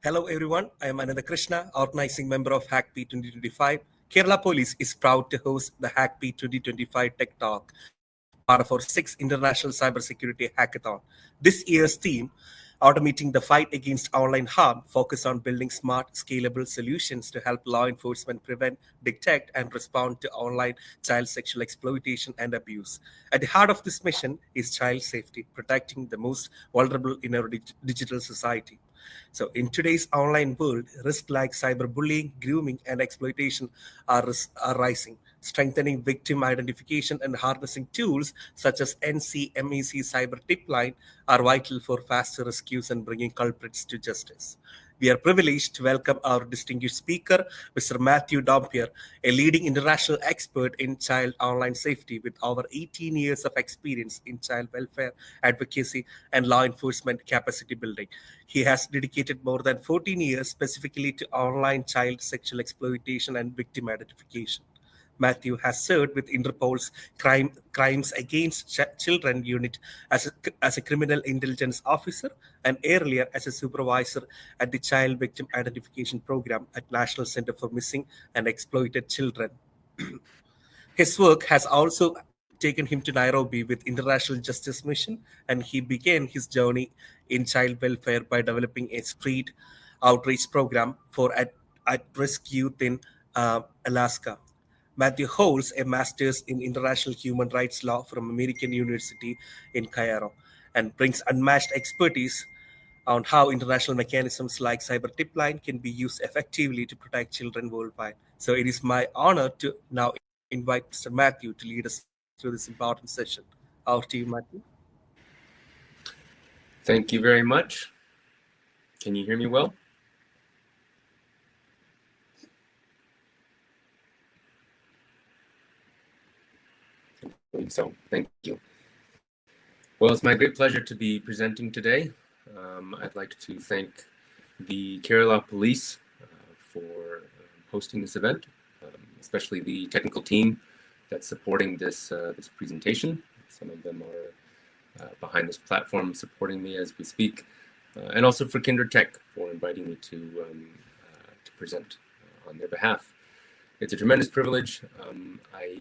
Hello everyone, I am Ananda Krishna, organizing member of HAC'KP 2025. Kerala Police is proud to host the HAC'KP 2025 Tech Talk, part of our 6th International Cybersecurity Hackathon. This year's theme, Automating the Fight Against Online Harm, focus on building smart, scalable solutions to help law enforcement prevent, detect, and respond to online child sexual exploitation and abuse. At the heart of this mission is child safety, protecting the most vulnerable in our digital society. So, in today's online world, risks like cyberbullying, grooming, and exploitation are rising. Strengthening victim identification and harnessing tools such as NCMEC Cyber Tipline are vital for faster rescues and bringing culprits to justice. We are privileged to welcome our distinguished speaker, Mr. Matthew Dompier, a leading international expert in child online safety with over 18 years of experience in child welfare advocacy and law enforcement capacity building. He has dedicated more than 14 years specifically to online child sexual exploitation and victim identification. Matthew has served with Interpol's Crimes Against Children unit as a criminal intelligence officer and earlier as a supervisor at the Child Victim Identification Program at National Center for Missing and Exploited Children. His work has also taken him to Nairobi with International Justice Mission, and he began his journey in child welfare by developing a street outreach program for at-risk youth in Alaska. Matthew holds a master's in international human rights law from American University in Cairo and brings unmatched expertise on how international mechanisms like cyber tipline can be used effectively to protect children worldwide. So it is my honor to now invite Mr. Matthew to lead us through this important session. Over to you, Matthew. Thank you very much. Can you hear me well? So, thank you. Well, it's my great pleasure to be presenting today. I'd like to thank the Kerala Police for hosting this event, especially the technical team that's supporting this presentation. Some of them are behind this platform supporting me as we speak, and also for Kindred Tech for inviting me to present on their behalf. It's a tremendous privilege. I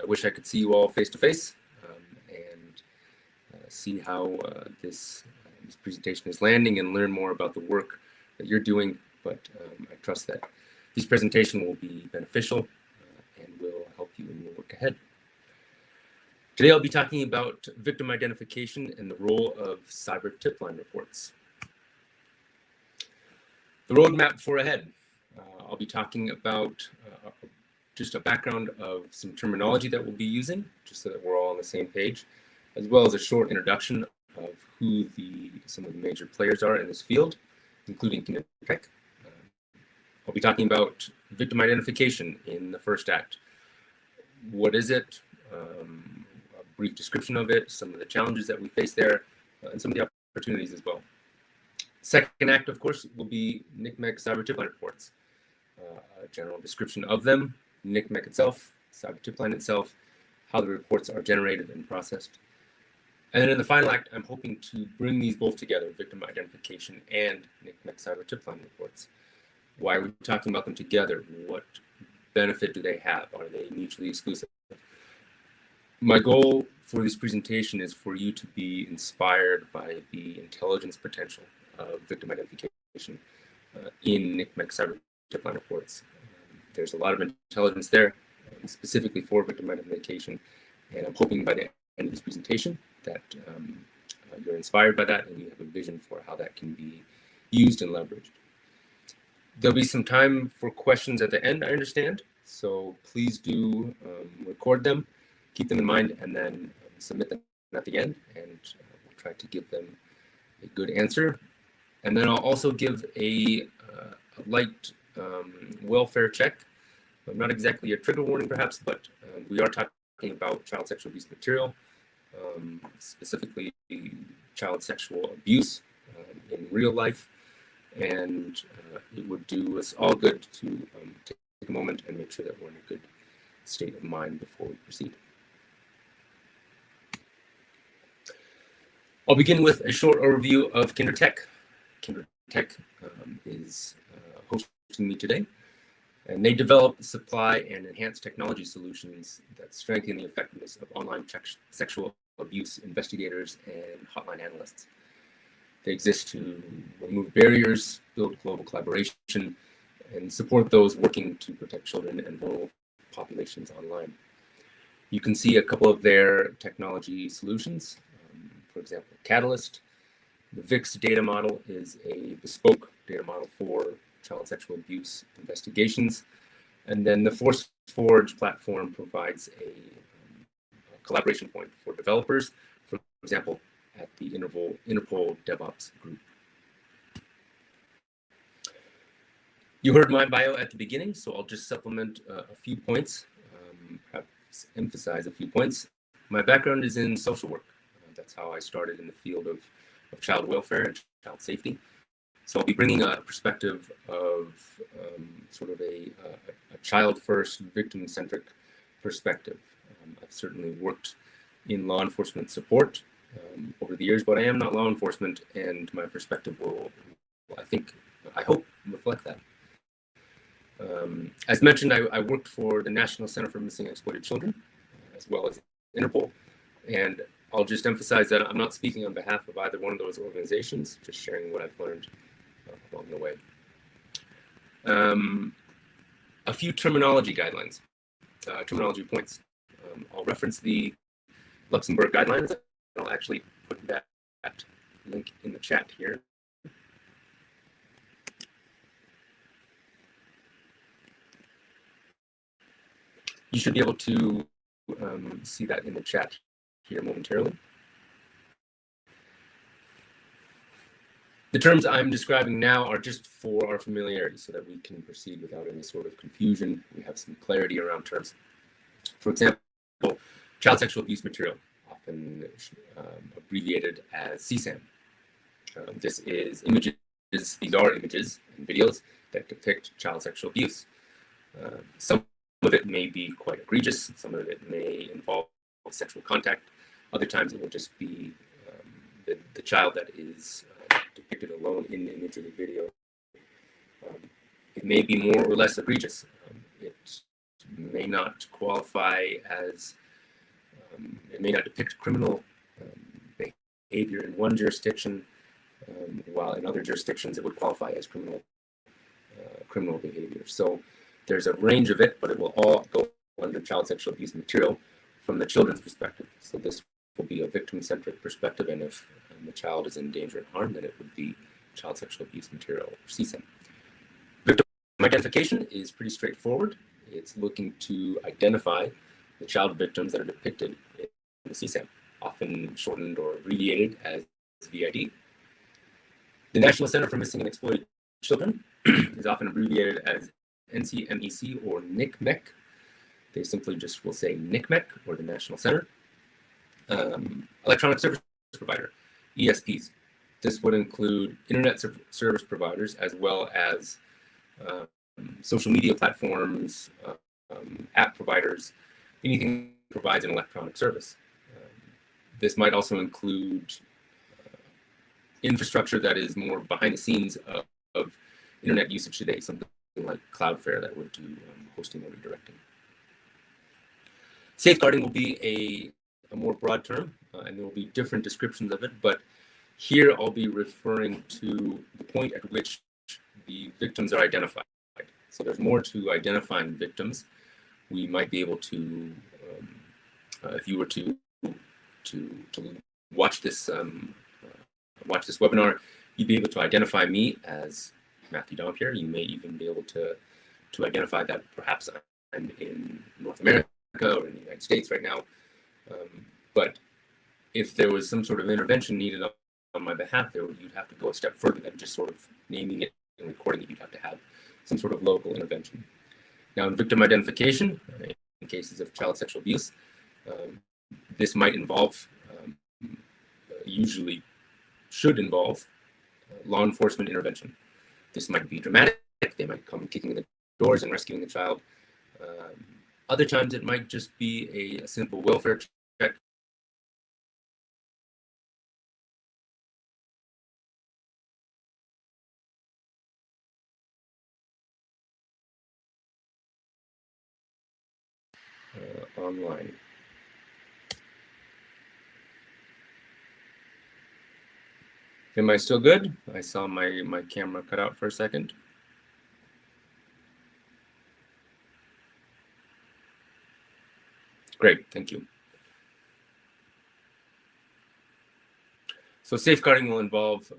wish I could see you all face to face and see how this presentation is landing and learn more about the work that you're doing. But I trust that this presentation will be beneficial and will help you in your work ahead. Today I'll be talking about victim identification and the role of cyber tipline reports. The roadmap for ahead. I'll be talking about just a background of some terminology that we'll be using, just so that we're all on the same page, as well as a short introduction of who some of the major players are in this field, including Kindred Tech. I'll be talking about victim identification in the first act. What is it? A brief description of it, some of the challenges that we face there, and some of the opportunities as well. Second act, of course, will be NCMEC cyber tipline reports. A general description of them, NCMEC itself, cyber tipline itself, how the reports are generated and processed. And then in the final act, I'm hoping to bring these both together, victim identification and NCMEC cyber tipline reports. Why are we talking about them together? What benefit do they have? Are they mutually exclusive? My goal for this presentation is for you to be inspired by the intelligence potential of victim identification in NCMEC cyber tipline reports. There's a lot of intelligence there, specifically for victim identification, and I'm hoping by the end of this presentation that you're inspired by that and you have a vision for how that can be used and leveraged. There'll be some time for questions at the end, I understand, so please do record them, keep them in mind, and then submit them at the end, and we'll try to give them a good answer. And then I'll also give a light welfare check. Not exactly a trigger warning perhaps, but we are talking about child sexual abuse material, specifically child sexual abuse in real life. And it would do us all good to take a moment and make sure that we're in a good state of mind before we proceed. I'll begin with a short overview of Kindred Tech. Kindred Tech is hosting me today. And they develop, supply, and enhance technology solutions that strengthen the effectiveness of online sexual abuse investigators and hotline analysts. They exist to remove barriers, build global collaboration, and support those working to protect children and vulnerable populations online. You can see a couple of their technology solutions. For example, Catalyst. The VIX data model is a bespoke data model for child sexual abuse investigations. And then the ForceForge platform provides a collaboration point for developers, for example, at the Interpol DevOps group. You heard my bio at the beginning, so I'll just supplement a few points, perhaps emphasize a few points. My background is in social work. That's how I started in the field of child welfare and child safety. So I'll be bringing a perspective of sort of a child-first, victim-centric perspective. I've certainly worked in law enforcement support over the years, but I am not law enforcement, and my perspective will I hope, reflect that. As mentioned, I worked for the National Center for Missing and Exploited Children, as well as Interpol, and I'll just emphasize that I'm not speaking on behalf of either one of those organizations, just sharing what I've learned along the way. A few terminology guidelines, terminology points. I'll reference the Luxembourg guidelines. I'll actually put that link in the chat here. You should be able to see that in the chat here momentarily. The terms I'm describing now are just for our familiarity so that we can proceed without any sort of confusion. We have some clarity around terms. For example, child sexual abuse material, often abbreviated as CSAM. This is images, these are images and videos that depict child sexual abuse. Some of it may be quite egregious, some of it may involve sexual contact. Other times it will just be the child that is depicted alone in the image or the video. It may be more or less egregious. It may not qualify as, it may not depict criminal behavior in one jurisdiction, while in other jurisdictions it would qualify as criminal behavior. So there's a range of it, but it will all go under child sexual abuse material from the children's perspective. So this will be a victim-centric perspective, and if the child is in danger and harm, then it would be child sexual abuse material, or CSAM. Victim identification is pretty straightforward. It's looking to identify the child victims that are depicted in the CSAM, often shortened or abbreviated as VID. The National Center for Missing and Exploited Children is often abbreviated as NCMEC or NCMEC. They simply just will say NCMEC, or the National Center. Electronic service provider, ESPs. This would include internet service providers as well as social media platforms, app providers, anything that provides an electronic service. This might also include infrastructure that is more behind the scenes of internet usage today, something like Cloudflare that would do hosting or redirecting. Safeguarding will be a more broad term, and there will be different descriptions of it, but here I'll be referring to the point at which the victims are identified. So there's more to identifying victims. We might be able to, if you were to watch this webinar, you'd be able to identify me as Matthew Dompier. You may even be able to identify that perhaps I'm in North America or in the United States right now. But if there was some sort of intervention needed on my behalf, you'd have to go a step further than just sort of naming it and recording it. You'd have to have some sort of local intervention. Now, in victim identification, in cases of child sexual abuse, this might involve, usually should involve, law enforcement intervention. This might be dramatic. They might come kicking in the doors and rescuing the child. Other times it might just be a simple welfare check. online. Am I still good? I saw my camera cut out for a second. Great, thank you. So safeguarding will involve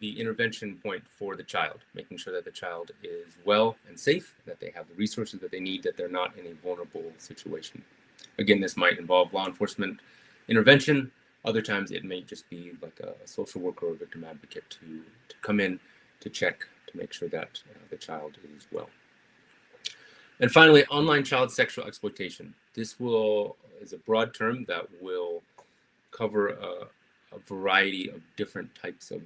the intervention point for the child, making sure that the child is well and safe, that they have the resources that they need, that they're not in a vulnerable situation. Again, this might involve law enforcement intervention. Other times it may just be like a social worker or victim advocate to come in to check to make sure that the child is well. And finally, online child sexual exploitation. This is a broad term that will cover a variety of different types of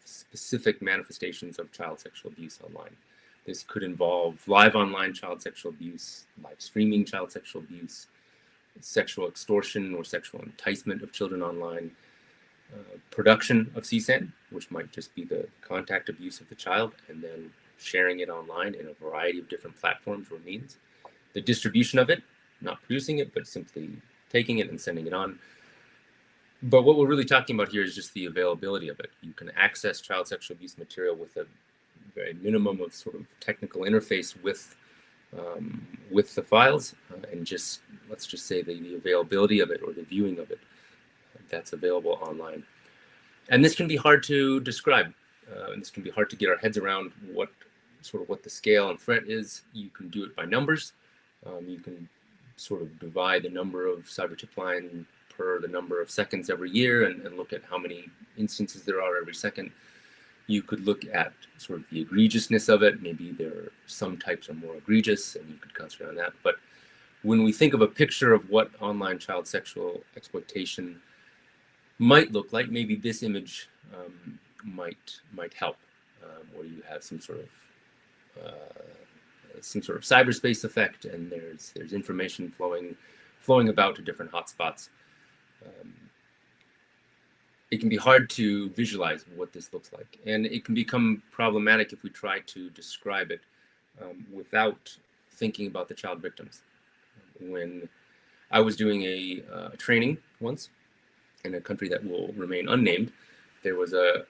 specific manifestations of child sexual abuse online. This could involve live online child sexual abuse, live streaming child sexual abuse, sexual extortion or sexual enticement of children online, production of CSAN, which might just be the contact abuse of the child, and then sharing it online in a variety of different platforms or means. The distribution of it, not producing it, but simply taking it and sending it on. But what we're really talking about here is just the availability of it. You can access child sexual abuse material with a very minimum of sort of technical interface with the files, and just, let's just say the availability of it or the viewing of it that's available online. And this can be hard to describe. And this can be hard to get our heads around what the scale and threat is. You can do it by numbers. You can sort of divide the number of cyber Tipline per the number of seconds every year and look at how many instances there are every second. You could look at sort of the egregiousness of it. Maybe some types are more egregious and you could concentrate on that. But when we think of a picture of what online child sexual exploitation might look like, maybe this image might help, where you have some sort of cyberspace effect, and there's information flowing about to different hotspots. It can be hard to visualize what this looks like, and it can become problematic if we try to describe it without thinking about the child victims. When I was doing a training once in a country that will remain unnamed, there was a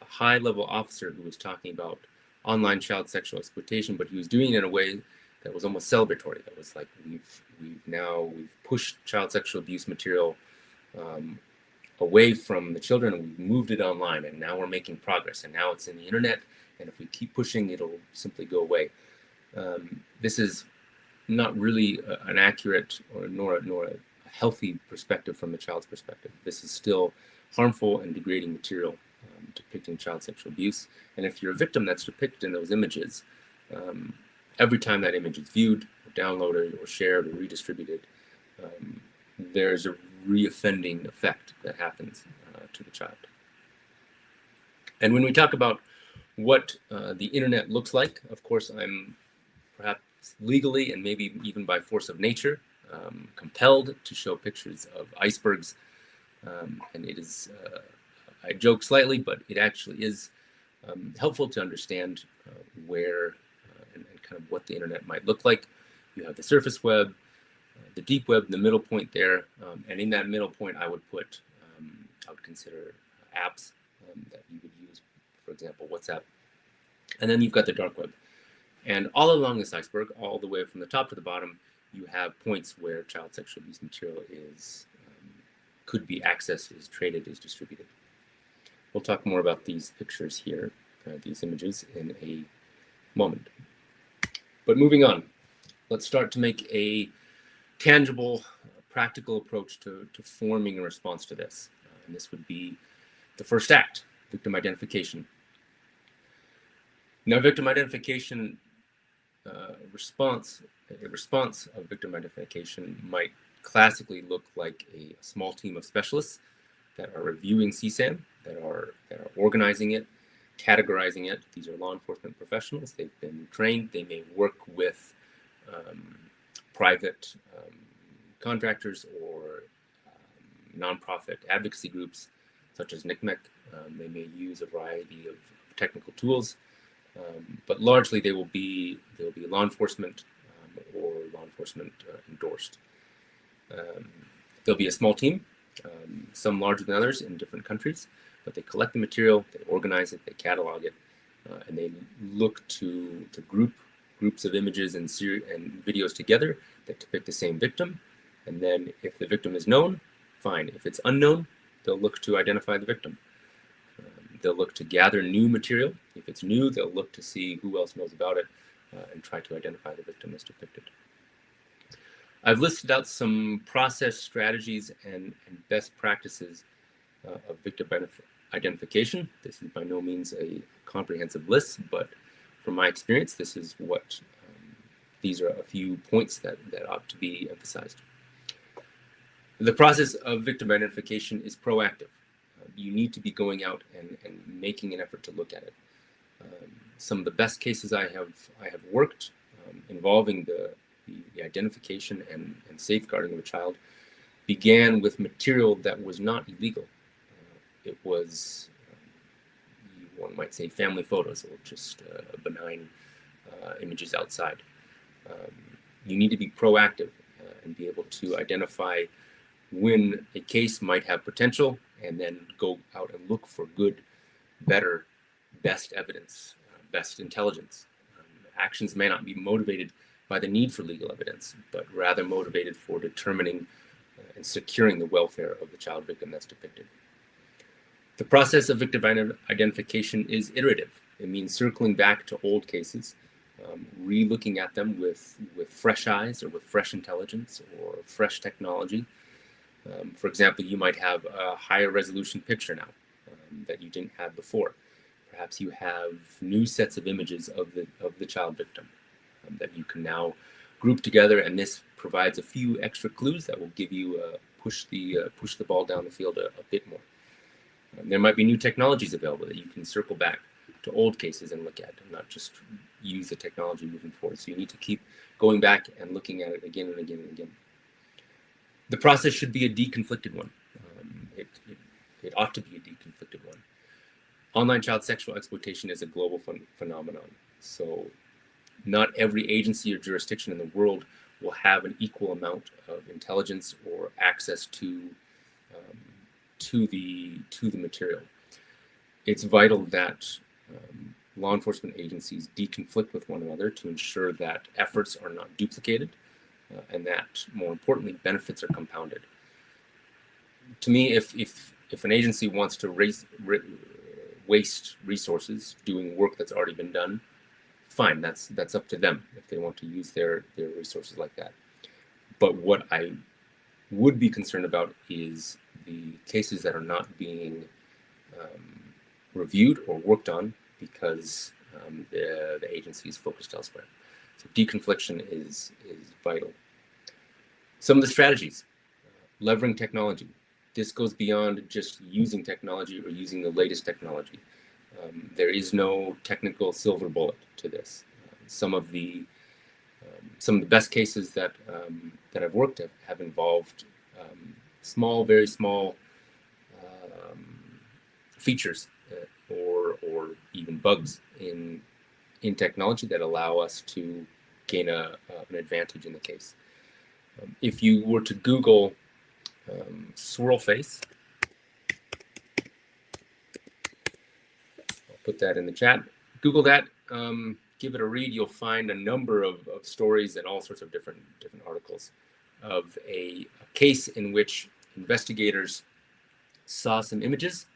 high-level officer who was talking about online child sexual exploitation, but he was doing it in a way that was almost celebratory. That was like, we've pushed child sexual abuse material away from the children, and we've moved it online, and now we're making progress, and now it's in the internet, and if we keep pushing, it'll simply go away. This is not really an accurate nor a healthy perspective from the child's perspective. This is still harmful and degrading material depicting child sexual abuse. And if you're a victim that's depicted in those images, every time that image is viewed, or downloaded, or shared, or redistributed, there's a reoffending effect that happens to the child. And when we talk about what the internet looks like, of course, I'm perhaps legally and maybe even by force of nature compelled to show pictures of icebergs. And it is, I joke slightly, but it actually is helpful to understand where and kind of what the internet might look like. You have the surface web, the deep web, the middle point there, and in that middle point, I would consider apps that you would use, for example, WhatsApp. And then you've got the dark web. And all along this iceberg, all the way from the top to the bottom, you have points where child sexual abuse material could be accessed, is traded, is distributed. We'll talk more about these pictures here, these images, in a moment. But moving on, let's start to make a tangible, practical approach to forming a response to this. And this would be the first act, victim identification. Now, victim identification a response of victim identification might classically look like a small team of specialists that are reviewing CSAN, that are organizing it, categorizing it. These are law enforcement professionals. They've been trained. They may work with private contractors or nonprofit advocacy groups such as NCMEC. They may use a variety of technical tools, but largely they will be law enforcement or law enforcement endorsed. There'll be a small team, some larger than others in different countries, but they collect the material, they organize it, they catalog it, and they look to groups of images and videos together that depict the same victim. And then if the victim is known, fine. If it's unknown, they'll look to identify the victim. They'll look to gather new material. If it's new, they'll look to see who else knows about it and try to identify the victim as depicted. I've listed out some process strategies and best practices of victim identification. This is by no means a comprehensive list, but from my experience, this is what these are a few points that ought to be emphasized. The process of victim identification is proactive. You need to be going out and making an effort to look at it. Some of the best cases I have worked involving the identification and safeguarding of a child began with material that was not illegal. It was, one might say, family photos or just benign images outside. You need to be proactive and be able to identify when a case might have potential and then go out and look for good, better, best evidence, best intelligence. Actions may not be motivated by the need for legal evidence, but rather motivated for determining and securing the welfare of the child victim that's depicted. The process of victim identification is iterative. It means circling back to old cases, re-looking at them with fresh eyes or with fresh intelligence or fresh technology. For example, you might have a higher resolution picture now that you didn't have before. Perhaps you have new sets of images of the child victim that you can now group together, and this provides a few extra clues that will give you push the ball down the field a bit more. There might be new technologies available that you can circle back to old cases and look at, and not just use the technology moving forward. So you need to keep going back and looking at it again and again and again. The process should be a deconflicted one. It ought to be a deconflicted one. Online child sexual exploitation is a global phenomenon. So not every agency or jurisdiction in the world will have an equal amount of intelligence or access to the material. It's vital that law enforcement agencies deconflict with one another to ensure that efforts are not duplicated and that, more importantly, benefits are compounded. To me, if an agency wants to waste resources doing work that's already been done, fine, that's up to them if they want to use their resources like that. But what I would be concerned about is the cases that are not being reviewed or worked on because the agency is focused elsewhere. So deconfliction is vital. Some of the strategies, leveraging technology. This goes beyond just using technology or using the latest technology. There is no technical silver bullet to this. Some of the best cases that I've worked at have involved very small features or even bugs in technology that allow us to gain an advantage in the case. If you were to Google swirl face, I'll put that in the chat. Google that, give it a read. You'll find a number of stories and all sorts of different articles of a case in which investigators saw some images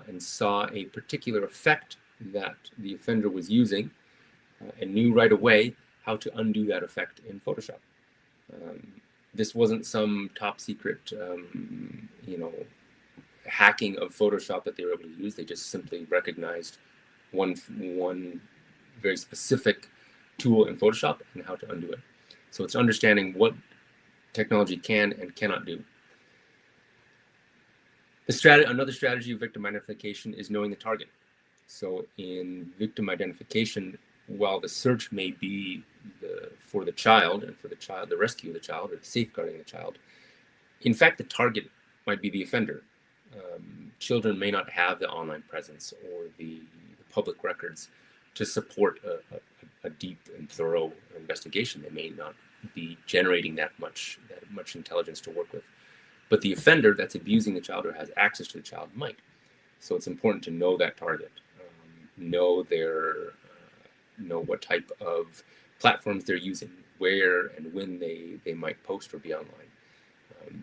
and saw a particular effect that the offender was using and knew right away how to undo that effect in Photoshop. This wasn't some top secret, hacking of Photoshop that they were able to use. They just simply recognized one very specific tool in Photoshop and how to undo it. So it's understanding what technology can and cannot do. Another strategy of victim identification is knowing the target. So in victim identification, while the search may be for the child and for the rescue of the child or safeguarding the child, in fact, the target might be the offender. Children may not have the online presence or the public records to support a deep and thorough investigation. They may not be generating that much intelligence to work with, but the offender that's abusing the child or has access to the child might. So it's important to know that target, know what type of platforms they're using, where and when they might post or be online,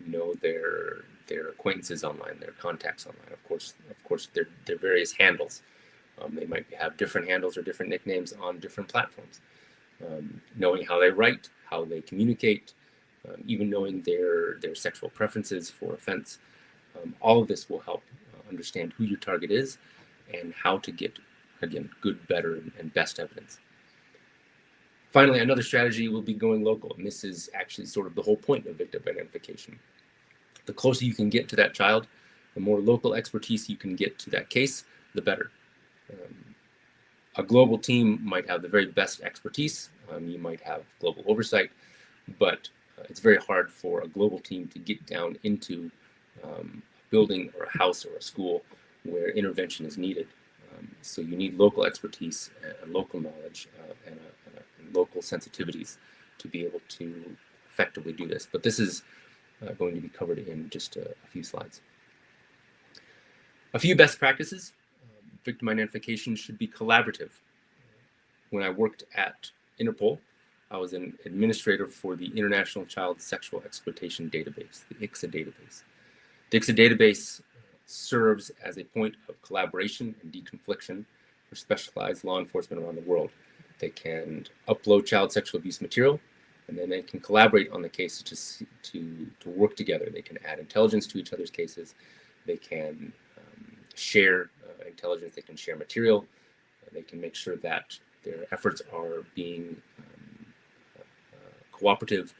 know their acquaintances online, their contacts online. Of course, their various handles. They might have different handles or different nicknames on different platforms. Knowing how they write, how they communicate, even knowing their sexual preferences for offense. All of this will help understand who your target is and how to get, again, good, better, and best evidence. Finally, another strategy will be going local, and this is actually sort of the whole point of victim identification. The closer you can get to that child, the more local expertise you can get to that case, the better. A global team might have the very best expertise. You might have global oversight, but it's very hard for a global team to get down into a building or a house or a school where intervention is needed. So you need local expertise and local knowledge and local sensitivities to be able to effectively do this. But this is going to be covered in just a few slides. A few best practices. Victim identification should be collaborative. When I worked at Interpol, I was an administrator for the International Child Sexual Exploitation Database, the ICSA database. The ICSA database serves as a point of collaboration and deconfliction for specialized law enforcement around the world. They can upload child sexual abuse material, and then they can collaborate on the cases to work together. They can add intelligence to each other's cases. They can share intelligence. They can share material. They can make sure that their efforts are being cooperative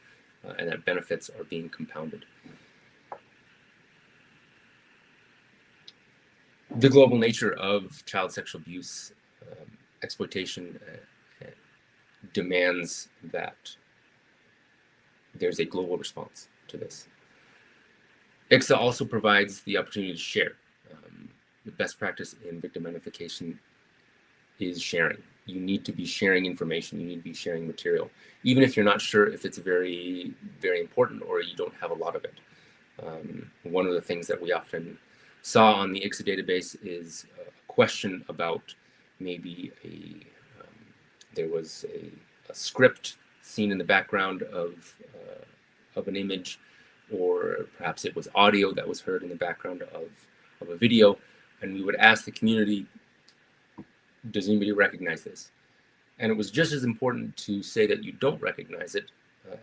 and that benefits are being compounded. The global nature of child sexual abuse exploitation demands that there's a global response to this. ICSA also provides the opportunity to share. The best practice in victim identification is sharing. You need to be sharing information. You need to be sharing material, even if you're not sure if it's very, very important or you don't have a lot of it. One of the things that we often saw on the ICSA database is a question about maybe there was a script seen in the background of an image, or perhaps it was audio that was heard in the background of a video. And we would ask the community, does anybody recognize this? And it was just as important to say that you don't recognize it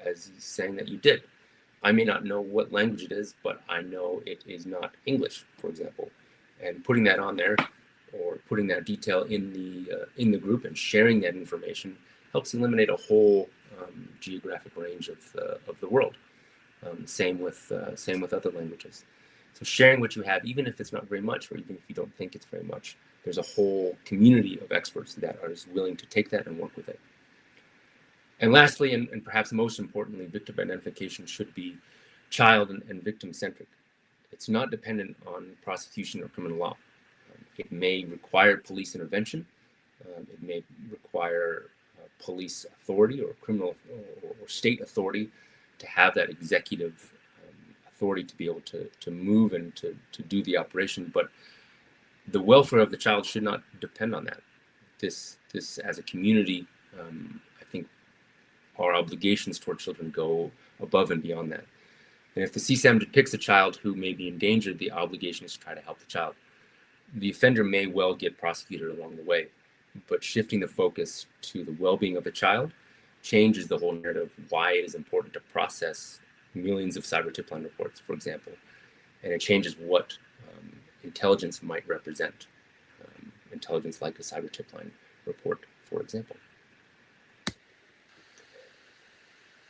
as saying that you did. I may not know what language it is, but I know it is not English, for example. And putting that on there, or putting that detail in the group and sharing that information helps eliminate a whole geographic range of the world. Same with other languages. So sharing what you have, even if it's not very much, or even if you don't think it's very much, there's a whole community of experts that are willing to take that and work with it. And lastly, and perhaps most importantly, victim identification should be child and victim-centric. It's not dependent on prosecution or criminal law. It may require police intervention. It may require police authority or criminal or state authority to have that executive authority to be able to move and to do the operation. But the welfare of the child should not depend on that. This as a community, I think our obligations toward children go above and beyond that. And if the CSAM depicts a child who may be endangered, the obligation is to try to help the child. The offender may well get prosecuted along the way, but shifting the focus to the well-being of the child changes the whole narrative why it is important to process millions of cyber Tipline reports, for example. And it changes what intelligence might represent, intelligence like a cyber Tipline report, for example.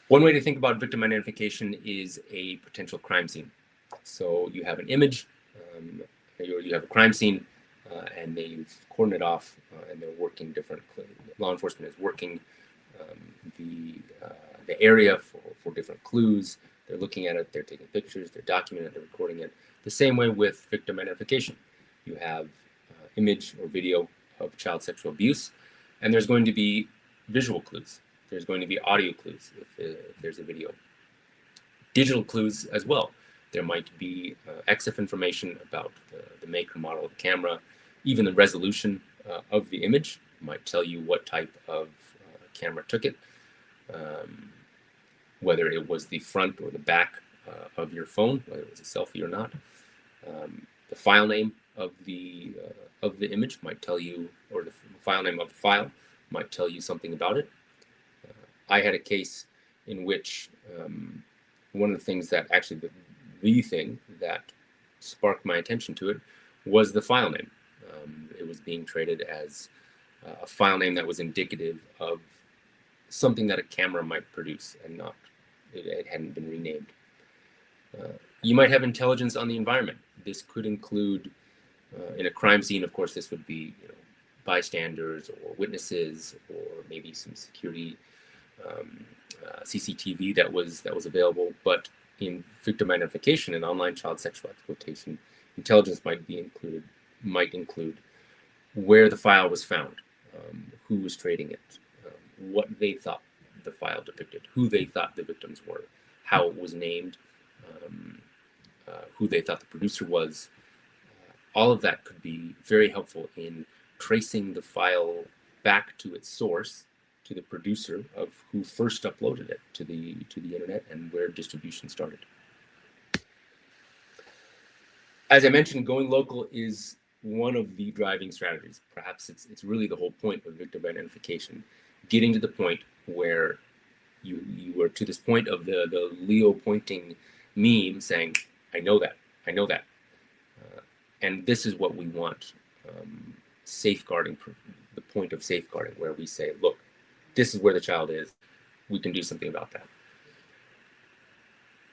One way to think about victim identification is a potential crime scene. So you have an image, or you have a crime scene, and they've cordoned it off, and they're working different. Law enforcement is working the area for different clues. They're looking at it, they're taking pictures, they're documenting it, they're recording it. The same way with victim identification. You have image or video of child sexual abuse, And there's going to be visual clues. There's going to be audio clues if there's a video. Digital clues as well. There might be EXIF information about the make or model of the camera. Even the resolution of the image might tell you what type of camera took it, whether it was the front or the back of your phone, whether it was a selfie or not. The file name of the image might tell you, or the file name of the file might tell you something about it. I had a case in which one of the things that actually, the thing that sparked my attention to it was the file name. It was being traded as a file name that was indicative of something that a camera might produce, and not, it hadn't been renamed. You might have intelligence on the environment. This could include, in a crime scene, of course, this would be bystanders or witnesses, or maybe some security CCTV that was available. But in victim identification and online child sexual exploitation, intelligence might include where the file was found, who was trading it, what they thought the file depicted, who they thought the victims were, how it was named, who they thought the producer was. All of that could be very helpful in tracing the file back to its source, to the producer of who first uploaded it to the internet, and where distribution started. As I mentioned, going local is one of the driving strategies. Perhaps it's really the whole point of victim identification, getting to the point where you were to this point of the Leo pointing meme saying, I know that. And this is what we want, safeguarding, the point of safeguarding, where we say, look, this is where the child is. We can do something about that.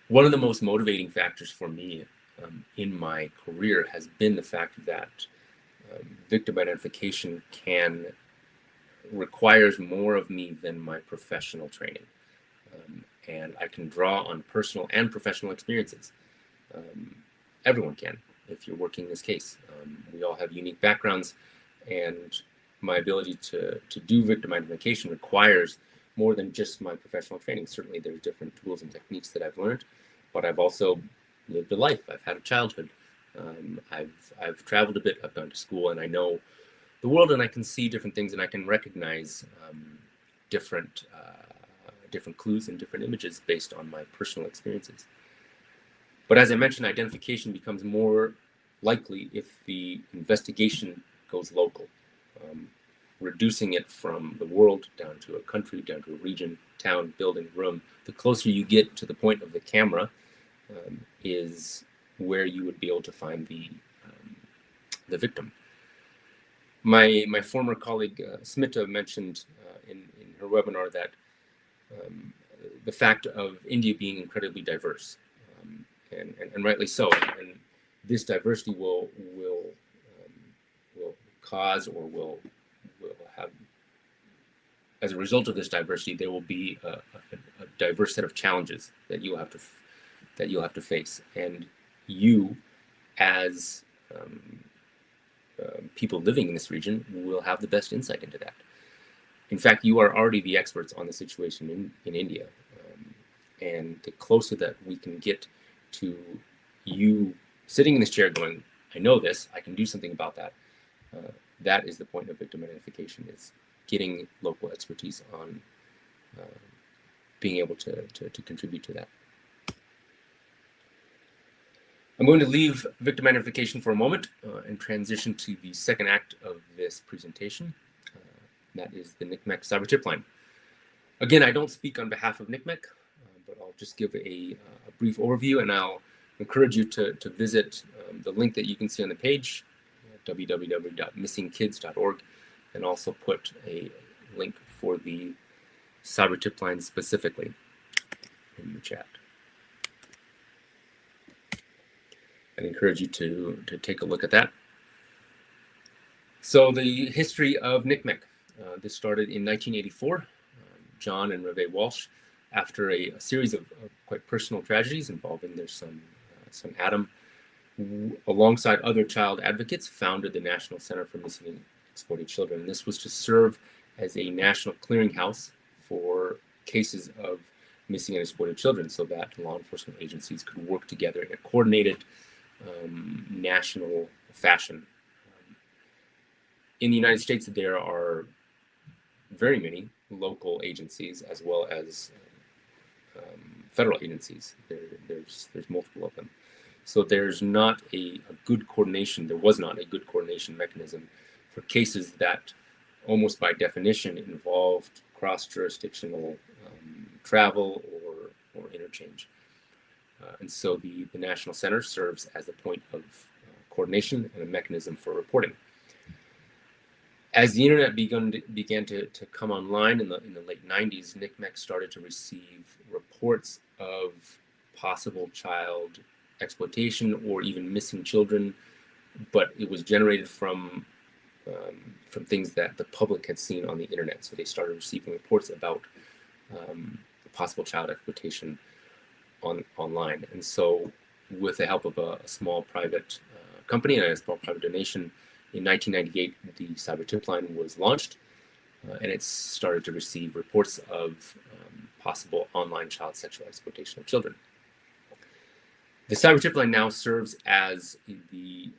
One of the most motivating factors for me in my career has been the fact that victim identification requires more of me than my professional training. And I can draw on personal and professional experiences. Everyone can, if you're working this case. We all have unique backgrounds, and my ability to do victim identification requires more than just my professional training. Certainly there's different tools and techniques that I've learned, but I've also lived a life. I've had a childhood. I've traveled a bit, I've gone to school, and I know the world, and I can see different things, and I can recognize different clues and different images based on my personal experiences. But as I mentioned, identification becomes more likely if the investigation goes local, reducing it from the world down to a country, down to a region, town, building, room. The closer you get to the point of the camera is where you would be able to find the victim. My former colleague Smita mentioned in her webinar that the fact of India being incredibly diverse, and rightly so, and this diversity will cause, or will have, as a result of this diversity, there will be a diverse set of challenges that you'll have to face, and you, as people living in this region, will have the best insight into that. In fact, you are already the experts on the situation in India, and the closer that we can get to you sitting in this chair going, I know this, I can do something about that. That is the point of victim identification, is getting local expertise on being able to contribute to that. I'm going to leave victim identification for a moment and transition to the second act of this presentation. That is the NCMEC Cyber Tipline. Again, I don't speak on behalf of NCMEC, but I'll just give a brief overview, and I'll encourage you to visit the link that you can see on the page, www.missingkids.org, and also put a link for the Cyber Tipline specifically in the chat. I'd encourage you to take a look at that. So the history of NCMEC. This started in 1984. John and Reve Walsh, after a series of quite personal tragedies involving their son Adam, alongside other child advocates, founded the National Center for Missing and Exploited Children. And this was to serve as a national clearinghouse for cases of missing and exploited children, so that law enforcement agencies could work together in a coordinated national fashion. In the United States, there are very many local agencies as well as federal agencies. There's multiple of them. So there's not a good coordination, there was not a good coordination mechanism for cases that almost by definition involved cross-jurisdictional travel or interchange. And so the National Center serves as a point of coordination and a mechanism for reporting. As the internet began to come online in the late 90s, NCMEC started to receive reports of possible child exploitation or even missing children, but it was generated from things that the public had seen on the internet. So they started receiving reports about possible child exploitation online. And so with the help of a small private company and a small private donation, in 1998, the Tipline was launched, and it started to receive reports of possible online child sexual exploitation of children. The Tipline now serves as the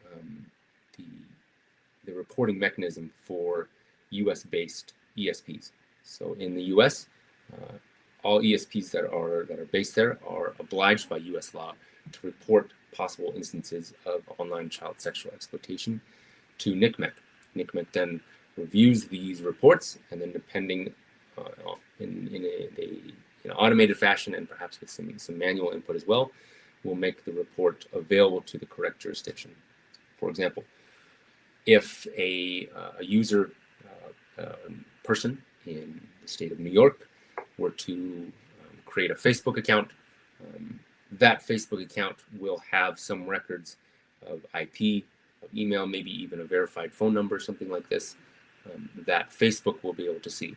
reporting mechanism for U.S.-based ESPs. So in the U.S., all ESPs that are based there are obliged by U.S. law to report possible instances of online child sexual exploitation to NCMEC. NCMEC then reviews these reports, and then depending in an automated fashion and perhaps with some manual input as well, will make the report available to the correct jurisdiction. For example, if a user person in the state of New York were to create a Facebook account, that Facebook account will have some records of IP, of email, maybe even a verified phone number, something like this, that Facebook will be able to see.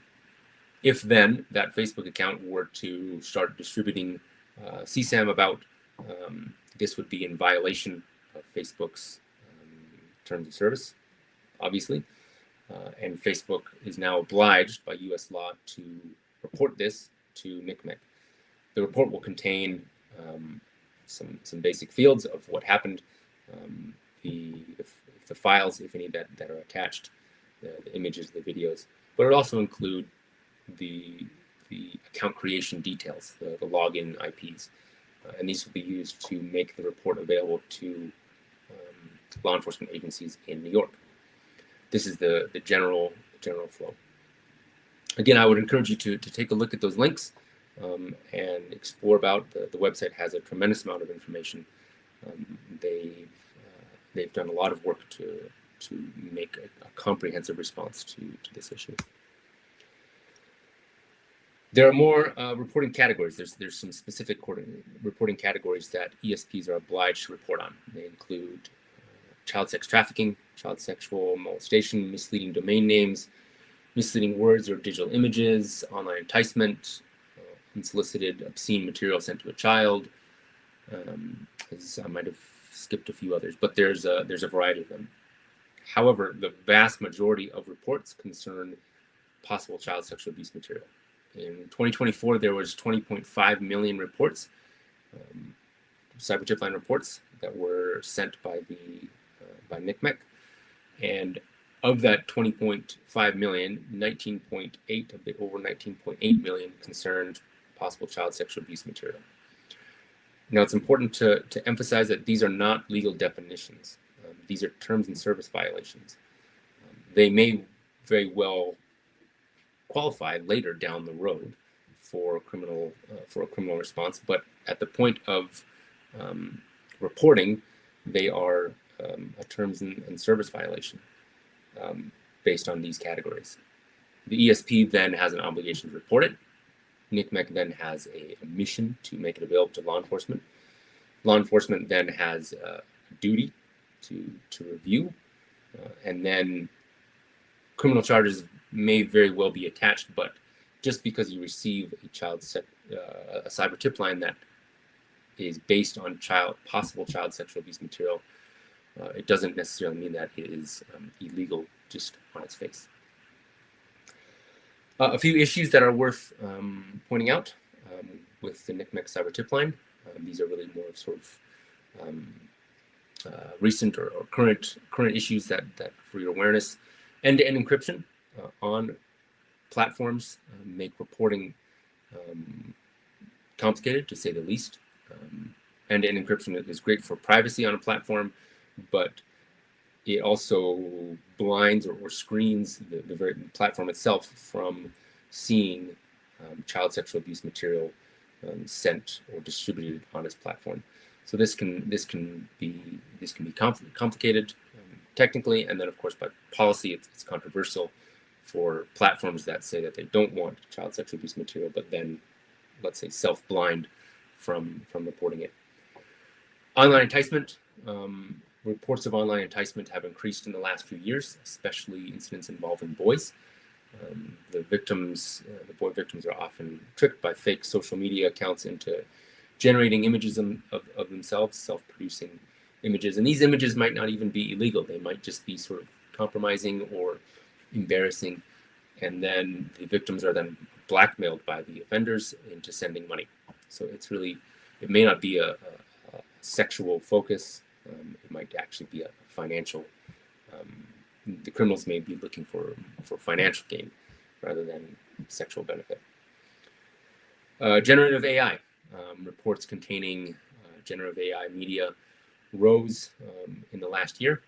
If then that Facebook account were to start distributing CSAM about, this would be in violation of Facebook's terms of service, obviously. And Facebook is now obliged by US law to report this to NCMEC. The report will contain some basic fields of what happened, the files, if any, that are attached, the images, the videos, but it also include the account creation details, the login IPs, and these will be used to make the report available to law enforcement agencies in New York. This is the general flow. Again, I would encourage you to take a look at those links and explore about. The website has a tremendous amount of information. They've done a lot of work to make a comprehensive response to this issue. There are more reporting categories. There's some specific reporting categories that ESPs are obliged to report on. They include child sex trafficking, child sexual molestation, misleading domain names, misleading words or digital images, online enticement, unsolicited obscene material sent to a child. As I might have skipped a few others, but there's a variety of them. However, the vast majority of reports concern possible child sexual abuse material. In 2024, there was 20.5 million reports, Tipline reports that were sent by NCMEC, and of that 20.5 million, 19.8, a bit over 19.8 million concerned possible child sexual abuse material. Now, it's important to emphasize that these are not legal definitions. These are terms and service violations. They may very well qualify later down the road for a criminal response, but at the point of reporting, they are a terms and service violation based on these categories. The ESP then has an obligation to report it. NCMEC then has a mission to make it available to law enforcement. Law enforcement then has a duty to review, and then criminal charges may very well be attached, but just because you receive a cyber tip line that is based on possible child sexual abuse material, it doesn't necessarily mean that it is illegal just on its face. A few issues that are worth pointing out with the NCMEC cyber tipline. These are really more of sort of recent or current issues that for your awareness. End-to-end encryption on platforms make reporting complicated, to say the least. End-to-end encryption is great for privacy on a platform, but it also blinds or screens the very platform itself from seeing child sexual abuse material sent or distributed on its platform. So this can be complicated technically, and then of course by policy it's controversial for platforms that say that they don't want child sexual abuse material, but then let's say self-blind from reporting it. Online enticement. Reports of online enticement have increased in the last few years, especially incidents involving boys. The boy victims are often tricked by fake social media accounts into generating images of themselves, self-producing images. And these images might not even be illegal. They might just be sort of compromising or embarrassing. And then the victims are then blackmailed by the offenders into sending money. So it may not be a sexual focus. It might actually be a financial. The criminals may be looking for financial gain rather than sexual benefit. Generative AI. Reports containing generative AI media rose in the last year.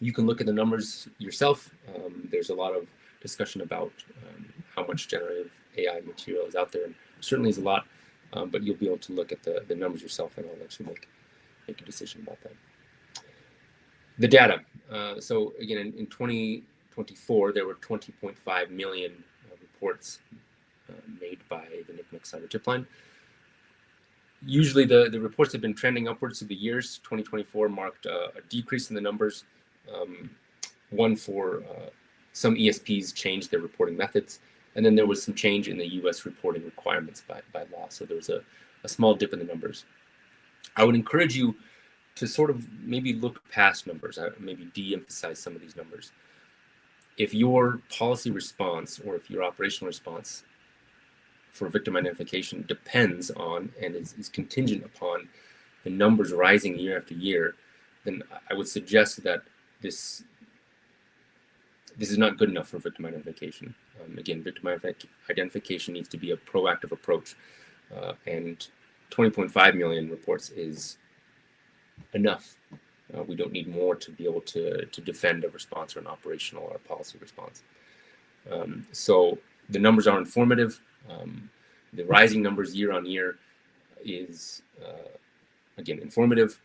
You can look at the numbers yourself. There's a lot of discussion about how much generative AI material is out there, and certainly is a lot, but you'll be able to look at the numbers yourself, and I'll let you make a decision about that. The data. So again, in 2024, there were 20.5 million reports made by the NCMEC cyber tipline. Usually the reports have been trending upwards through the years. 2024 marked a decrease in the numbers. One for some ESPs changed their reporting methods, and then there was some change in the US reporting requirements by law. So there was a small dip in the numbers. I would encourage you to sort of maybe look past numbers, maybe de-emphasize some of these numbers. If your policy response or if your operational response for victim identification depends on and is contingent upon the numbers rising year after year, then I would suggest that this is not good enough for victim identification. Again, victim identification needs to be a proactive approach, and 20.5 million reports is enough. We don't need more to be able to defend a response or an operational or policy response. So the numbers are informative. The rising numbers year on year is, again, informative,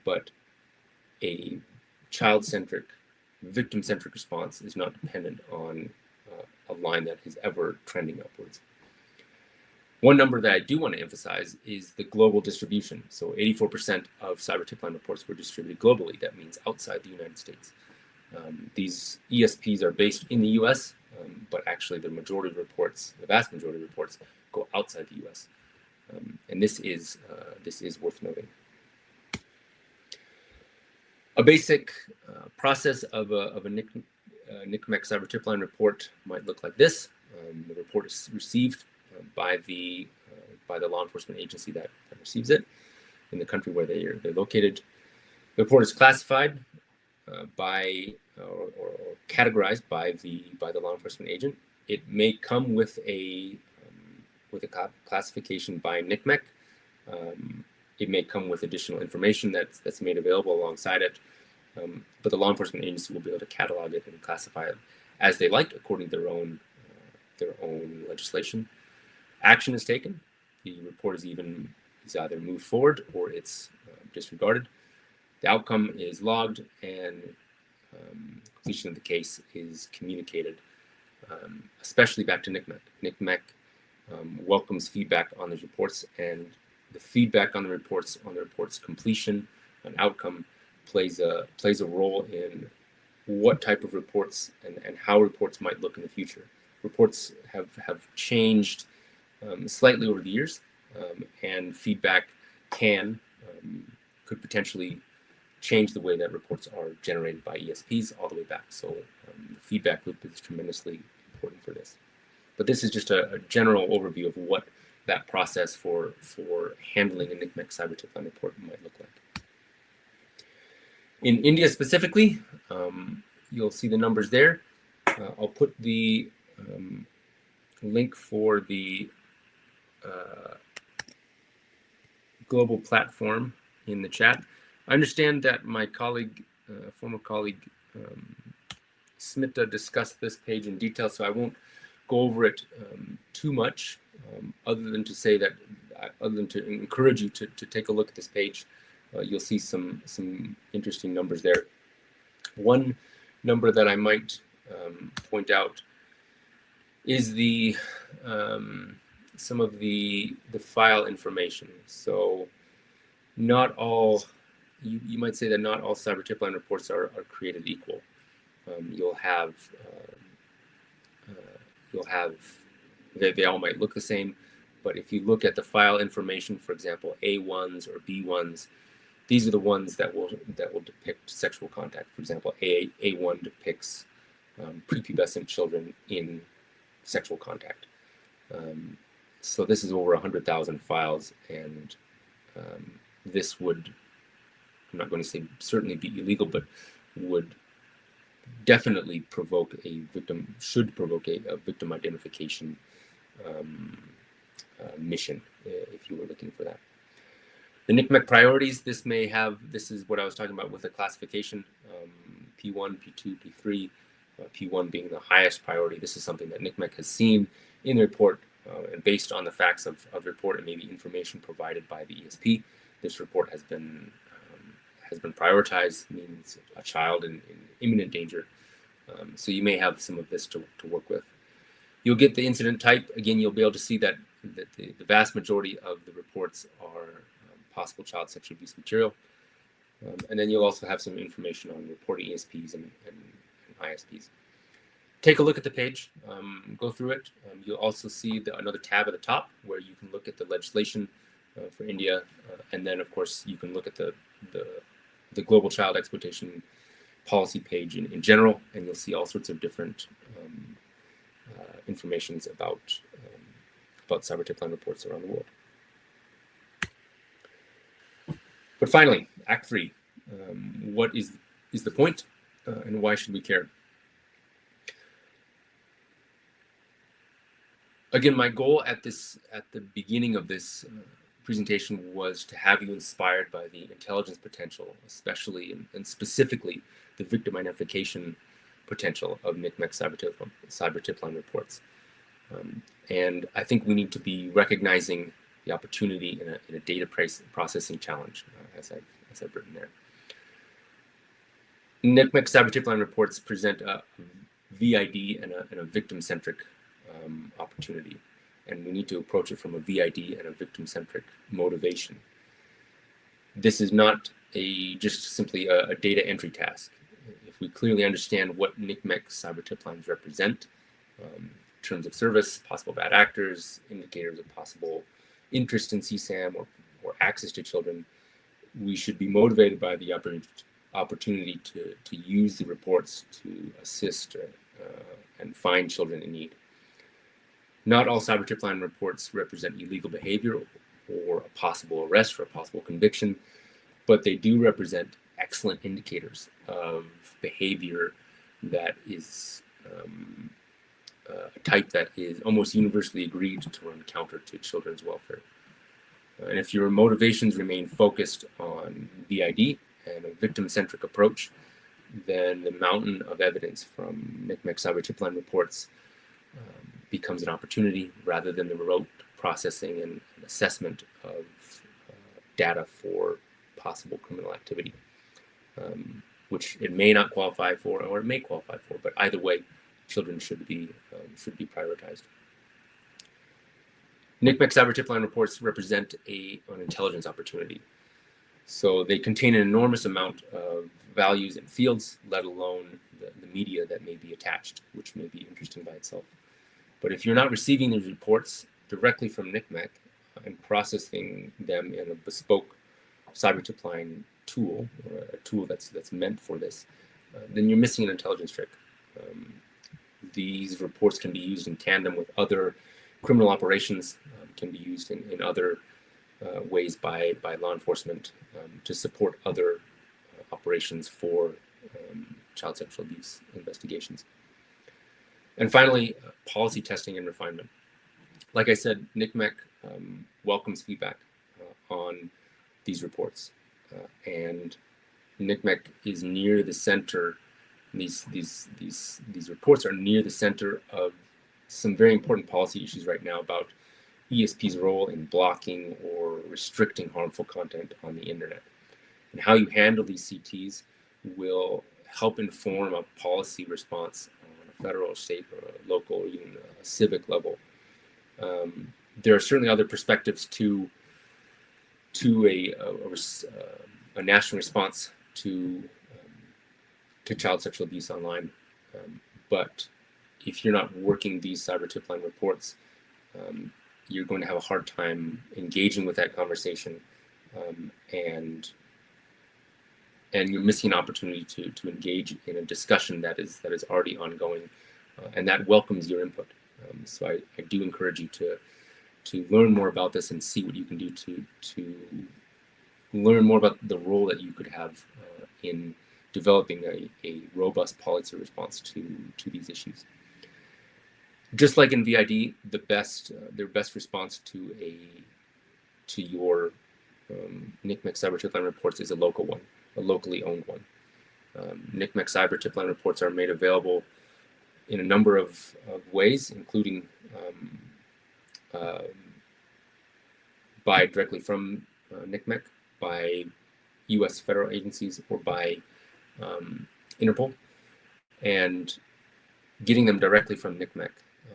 but a child-centric, victim-centric response is not dependent on a line that is ever trending upwards. One number that I do want to emphasize is the global distribution. So 84% of cyber tipline reports were distributed globally. That means outside the United States. These ESPs are based in the US, but actually the majority of reports, the vast majority of reports, go outside the US. And this is worth noting. A basic process of a NCMEC cyber tipline report might look like this. The report is received by the law enforcement agency that receives it in the country where they're located. The report is classified by or categorized by the law enforcement agent. It may come with a classification by NCMEC. It may come with additional information that's made available alongside it, but the law enforcement agency will be able to catalog it and classify it as they like according to their own legislation. Action is taken. The report is either moved forward or it's disregarded. The outcome is logged, and completion of the case is communicated, especially back to NCMEC. NCMEC welcomes feedback on these reports, and the feedback on the report's completion and outcome plays a role in what type of reports and how reports might look in the future. Reports have changed slightly over the years, and feedback could potentially change the way that reports are generated by ESPs all the way back. So the feedback loop is tremendously important for this. But this is just a general overview of what that process for handling a NCMEC cyber Tipline report might look like. In India specifically, you'll see the numbers there. I'll put the link for the global platform in the chat. I understand that my colleague, former colleague, Smita discussed this page in detail, so I won't go over it too much, other than to say that, other than to encourage you to take a look at this page. You'll see some interesting numbers there. One number that I might point out is the some of the file information. So not all, you might say that not all cyber Tipline reports are created equal. You'll have they all might look the same, but if you look at the file information, for example, A1s or B1s, these are the ones that will depict sexual contact. For example, A1 depicts prepubescent children in sexual contact. So this is over 100,000 files, and this would, I'm not going to say certainly be illegal, but would definitely provoke a victim, should provoke a victim identification mission, if you were looking for that. The NCMEC priorities, this is what I was talking about with the classification, P1, P2, P3, P1 being the highest priority. This is something that NCMEC has seen in the report, and based on the facts of the report and maybe information provided by the ESP, this report has been prioritized, means a child in imminent danger. So you may have some of this to work with. You'll get the incident type. Again, you'll be able to see that the vast majority of the reports are possible child sexual abuse material. And then you'll also have some information on reporting ESPs and ISPs. Take a look at the page, go through it. You'll also see another tab at the top where you can look at the legislation for India. And then, of course, you can look at the global child exploitation policy page in general, and you'll see all sorts of different informations about cyber Tipline reports around the world. But finally, Act 3. What is the point, and why should we care? Again, my goal at the beginning of this presentation was to have you inspired by the intelligence potential, especially and specifically the victim identification potential of NCMEC cyber Tipline reports. And I think we need to be recognizing the opportunity in a data processing challenge, as I've written there. NCMEC cyber Tipline reports present a VID and a victim-centric opportunity, and we need to approach it from a VID and a victim-centric motivation. This is not just simply a data entry task. If we clearly understand what NCMEC cyber Tiplines represent, in terms of service, possible bad actors, indicators of possible interest in CSAM or access to children, we should be motivated by the opportunity to use the reports to assist and find children in need. Not all cyber Tipline reports represent illegal behavior or a possible arrest or a possible conviction, but they do represent excellent indicators of behavior that is a type that is almost universally agreed to run counter to children's welfare. And if your motivations remain focused on VID and a victim-centric approach, then the mountain of evidence from NCMEC cyber Tipline reports becomes an opportunity rather than the rote processing and assessment of data for possible criminal activity, which it may not qualify for or it may qualify for, but either way, children should be prioritized. NCMEC cyber Tipline reports represent an intelligence opportunity. So they contain an enormous amount of values and fields, let alone the media that may be attached, which may be interesting by itself. But if you're not receiving these reports directly from NCMEC and processing them in a bespoke cyber Tipline tool, or a tool that's meant for this, then you're missing an intelligence trick. these reports can be used in tandem with other criminal operations, can be used in other ways by law enforcement to support other operations for child sexual abuse investigations. And finally, policy testing and refinement. Like I said, NCMEC welcomes feedback on these reports, and NCMEC is near the center. These reports are near the center of some very important policy issues right now about ESP's role in blocking or restricting harmful content on the internet. And how you handle these CTs will help inform a policy response on a federal, state, or a local, or even a civic level. There are certainly other perspectives to a national response to child sexual abuse online. But if you're not working these cyber Tipline reports, you're going to have a hard time engaging with that conversation, and you're missing an opportunity to engage in a discussion that is already ongoing, and that welcomes your input. So I do encourage you to learn more about this and see what you can do to learn more about the role that you could have in developing a robust policy response to these issues. Just like in VID, their best response to your NCMEC Cyber Tipline reports is a local one, a locally owned one. NCMEC Cyber Tipline reports are made available in a number of ways, including by directly from NCMEC, by U.S. federal agencies, or by Interpol, and getting them directly from NCMEC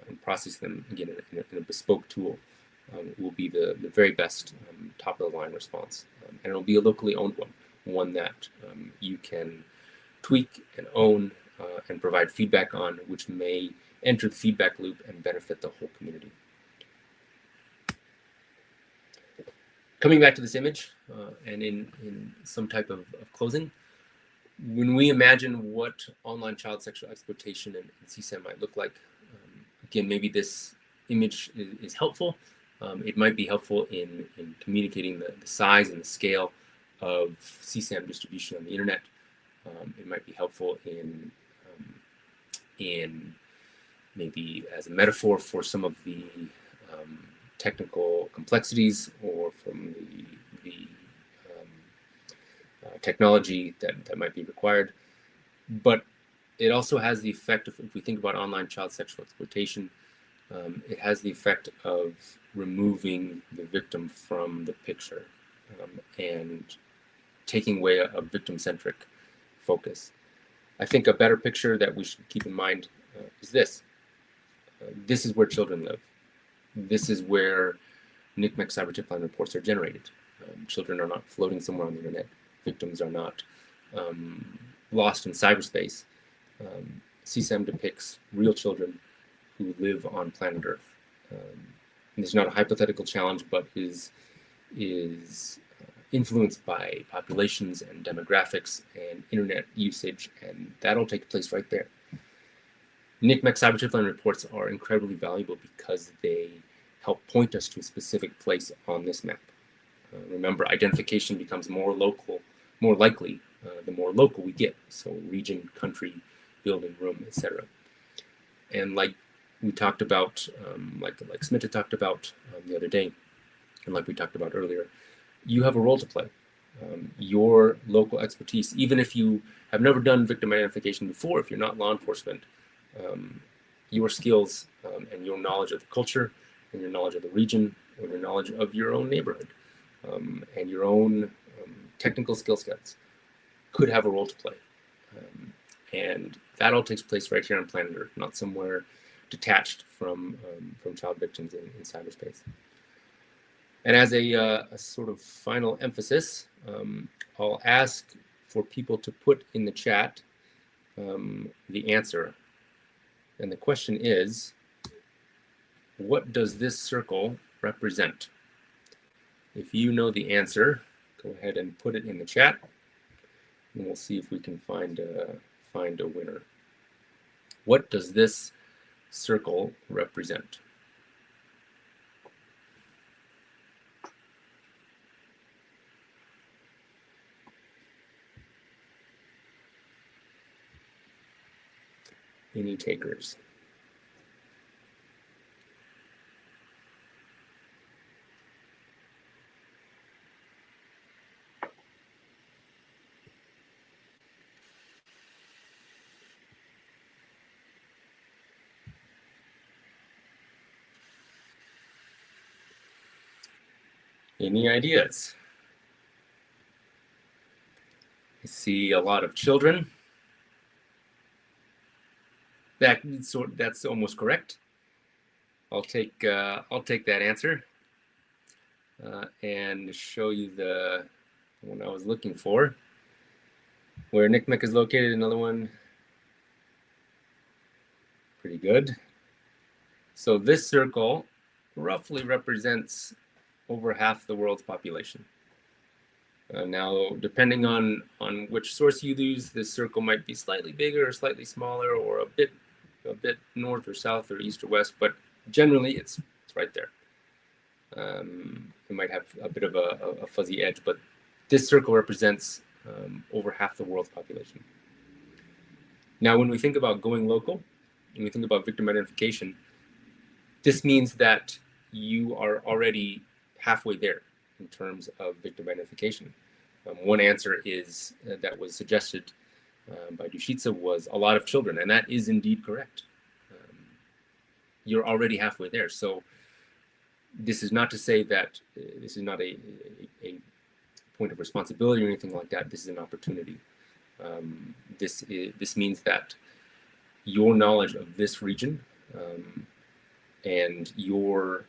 and processing them again in a bespoke tool will be the very best top of the line response, and it'll be a locally owned one that you can tweak and own and provide feedback on, which may enter the feedback loop and benefit the whole community. Coming back to this image, and in some type of closing, when we imagine what online child sexual exploitation and CSAM might look like, again, maybe this image is helpful. It might be helpful in communicating the size and the scale of CSAM distribution on the internet. It might be helpful in maybe as a metaphor for some of the technical complexities, or from the technology that might be required. But it also has the effect of, if we think about online child sexual exploitation, it has the effect of removing the victim from the picture and taking away a victim-centric focus. I think a better picture that we should keep in mind is this. This is where children live. This is where NCMEC Cyber Tipline reports are generated. Children are not floating somewhere on the internet. Victims are not lost in cyberspace. CSAM depicts real children who live on planet Earth. And this is not a hypothetical challenge, but is influenced by populations and demographics and internet usage, and that'll take place right there. NCMEC Cyber Tipline reports are incredibly valuable because they help point us to a specific place on this map. Remember, identification becomes more likely the more local we get. So region, country, building, room, etc. And like we talked about, like Smita talked about the other day, and like we talked about earlier, you have a role to play. Your local expertise, even if you have never done victim identification before, if you're not law enforcement, your skills and your knowledge of the culture, and your knowledge of the region, or your knowledge of your own neighborhood, and your own technical skill sets could have a role to play. And that all takes place right here on planet Earth, not somewhere detached from child victims in cyberspace. And as a sort of final emphasis, I'll ask for people to put in the chat the answer. And the question is, what does this circle represent? If you know the answer, go ahead and put it in the chat, and we'll see if we can find a winner. What does this circle represent? Any takers? Any ideas? I see a lot of children. That's almost correct. I'll take that answer and show you the one I was looking for. Where NCMEC is located, another one. Pretty good. So this circle roughly represents over half the world's population. Now, depending on which source you use, this circle might be slightly bigger or slightly smaller, or a bit north or south or east or west, but generally it's right there. It might have a bit of a fuzzy edge, but this circle represents over half the world's population. Now, when we think about going local, when we think about victim identification, this means that you are already halfway there in terms of victim identification. One answer is that was suggested by Dushitsa was a lot of children, and that is indeed correct. You're already halfway there. So this is not to say that this is not a point of responsibility or anything like that. This is an opportunity. This means that your knowledge of this region and your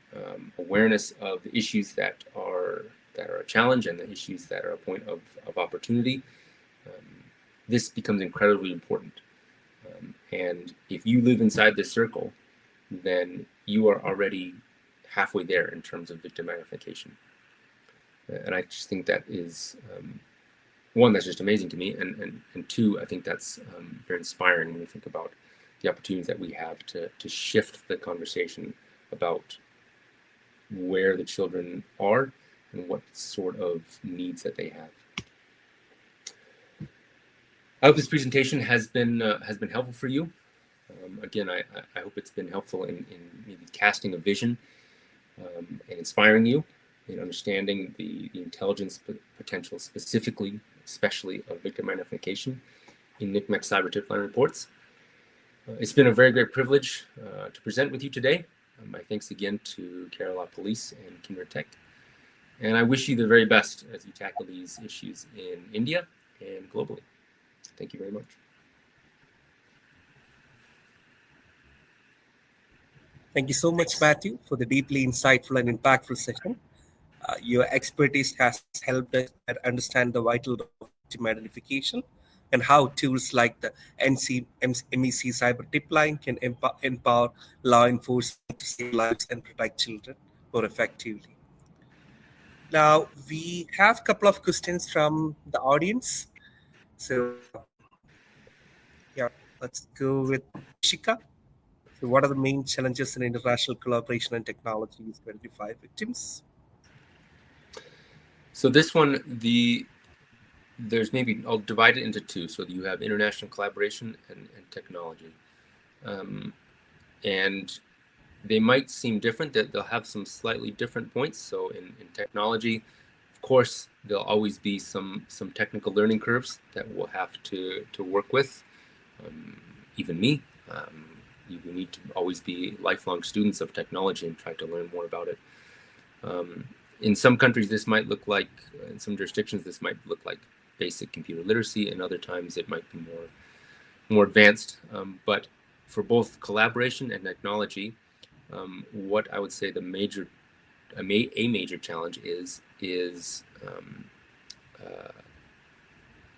awareness of the issues that are a challenge and the issues that are a point of opportunity, this becomes incredibly important. And if you live inside this circle, then you are already halfway there in terms of victim identification. And I just think that is, one, that's just amazing to me. And two, I think that's very inspiring when we think about the opportunities that we have to shift the conversation about where the children are and what sort of needs that they have. I hope this presentation has been helpful for you. Again, I hope it's been helpful in maybe casting a vision and inspiring you in understanding the intelligence potential specifically, especially of victim identification in NCMEC Cyber Tipline reports. It's been a very great privilege to present with you today. My thanks again to Kerala Police and Kindred Tech. And I wish you the very best as you tackle these issues in India and globally. Thank you very much. Thank you so much, Matthew, for the deeply insightful and impactful session. Your expertise has helped us understand the vital role of victim identification and how tools like the NCMEC Cyber Tipline can empower law enforcement to save lives and protect children more effectively. Now, we have a couple of questions from the audience. So, yeah, let's go with Shika. So what are the main challenges in international collaboration and technologies to identify victims? So this one, there's maybe, I'll divide it into two. So you have international collaboration and technology. And they might seem different, that they'll have some slightly different points. So in technology, of course, there'll always be some technical learning curves that we'll have to work with. Even me, you need to always be lifelong students of technology and try to learn more about it. In some countries, this might look like, in some jurisdictions, this might look like basic computer literacy, and other times it might be more advanced. But for both collaboration and technology, what I would say a major challenge is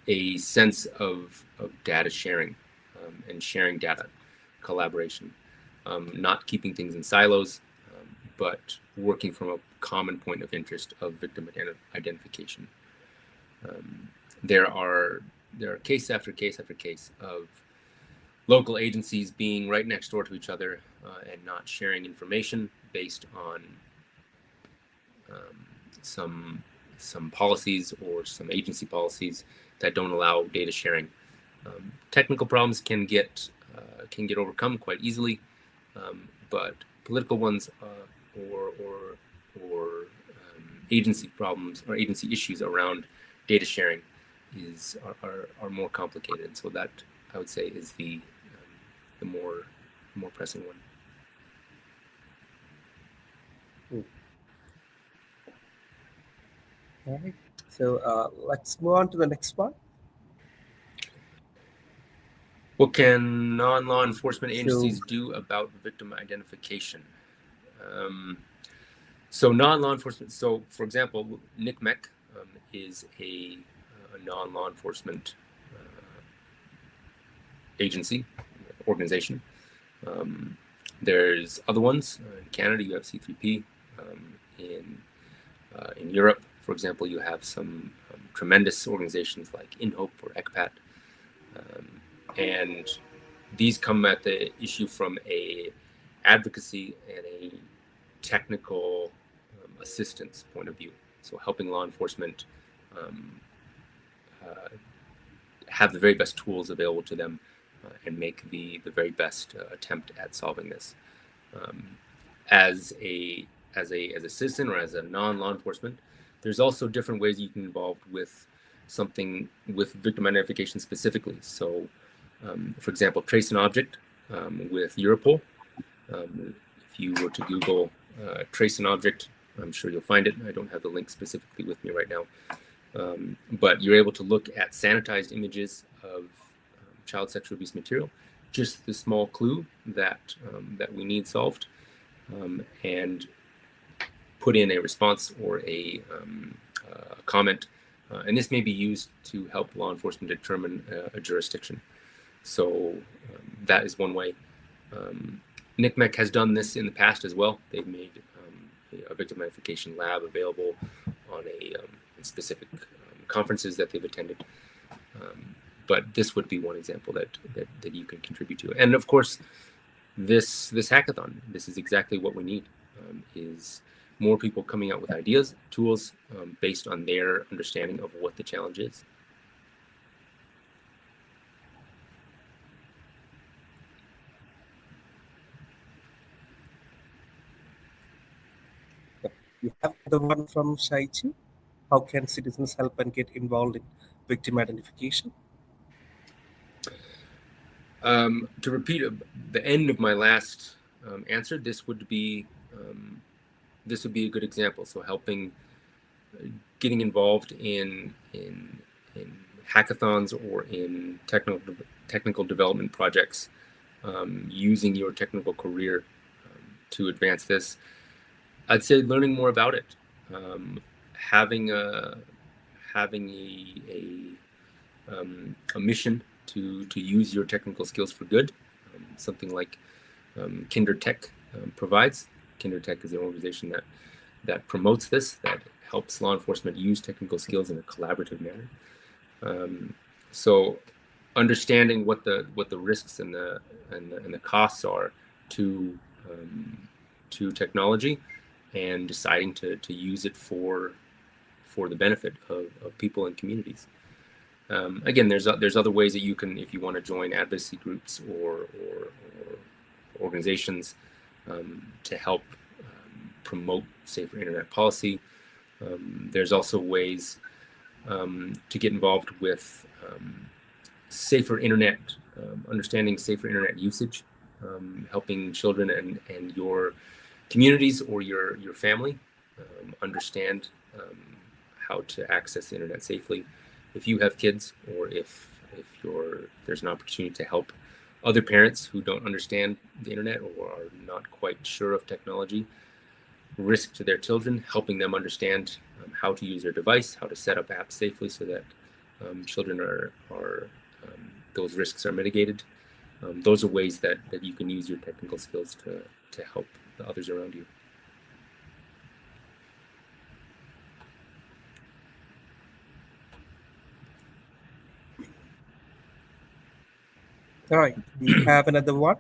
a sense of data sharing and sharing data, collaboration, not keeping things in silos, but working from a common point of interest of victim identification. There are case after case after case of local agencies being right next door to each other, and not sharing information based on some policies or some agency policies that don't allow data sharing. Technical problems can get overcome quite easily, but political ones or agency problems or agency issues around data sharing are more complicated. So that, I would say, is the more pressing one. All right. So let's move on to the next one. What can non-law enforcement agencies do about victim identification? So non-law enforcement. So, for example, NCMEC is a non-law enforcement agency, organization. There's other ones. In Canada, you have C3P. In Europe, for example, you have some tremendous organizations like InHope or HAC'KP. And these come at the issue from a advocacy and a technical assistance point of view. So helping law enforcement have the very best tools available to them and make the very best attempt at solving this. As a citizen or as a non-law enforcement, there's also different ways you can be involved with something with victim identification specifically. So, for example, trace an object with Europol. If you were to Google trace an object, I'm sure you'll find it. I don't have the link specifically with me right now. But you're able to look at sanitized images of child sexual abuse material, just the small clue that we need solved, and put in a response or a comment. And this may be used to help law enforcement determine a jurisdiction. So that is one way. NCMEC has done this in the past as well. They've made a victim identification lab available on in specific conferences that they've attended. But this would be one example that you can contribute to. And of course, this hackathon, this is exactly what we need, is more people coming out with ideas, tools, based on their understanding of what the challenge is. We have the one from Shaichi. How can citizens help and get involved in victim identification? To repeat the end of my last answer, this would be a good example. So helping, getting involved in hackathons or in technical development projects, using your technical career to advance this. I'd say learning more about it, having a mission to use your technical skills for good, something like Kindred Tech provides. Kindred Tech is an organization that promotes this, that helps law enforcement use technical skills in a collaborative manner. So understanding what the risks and the costs are to technology, and deciding to use it for the benefit of people and communities. Again, there's other ways that you can, if you want to join advocacy groups or organizations to help promote safer internet policy. There's also ways to get involved with safer internet, understanding safer internet usage, helping children and your communities or your family understand how to access the internet safely. If you have kids, or if there's an opportunity to help other parents who don't understand the internet or are not quite sure of technology, risk to their children, helping them understand how to use their device, how to set up apps safely so that children are those risks are mitigated. Those are ways that you can use your technical skills to help the others around you. All right, we have another one.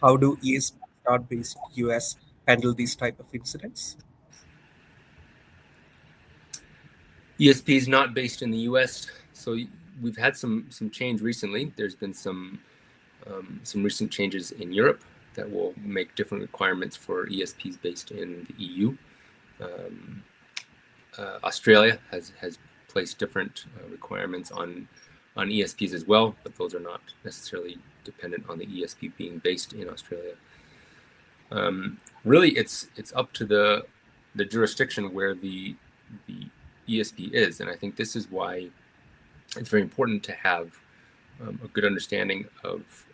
How do ESPs not based in the US handle these type of incidents? ESPs not based in the US. So we've had some change recently. There's been some recent changes in Europe that will make different requirements for ESPs based in the EU. Australia has placed different requirements on ESPs as well, but those are not necessarily dependent on the ESP being based in Australia. Really, it's up to the jurisdiction where the ESP is, and I think this is why it's very important to have a good understanding of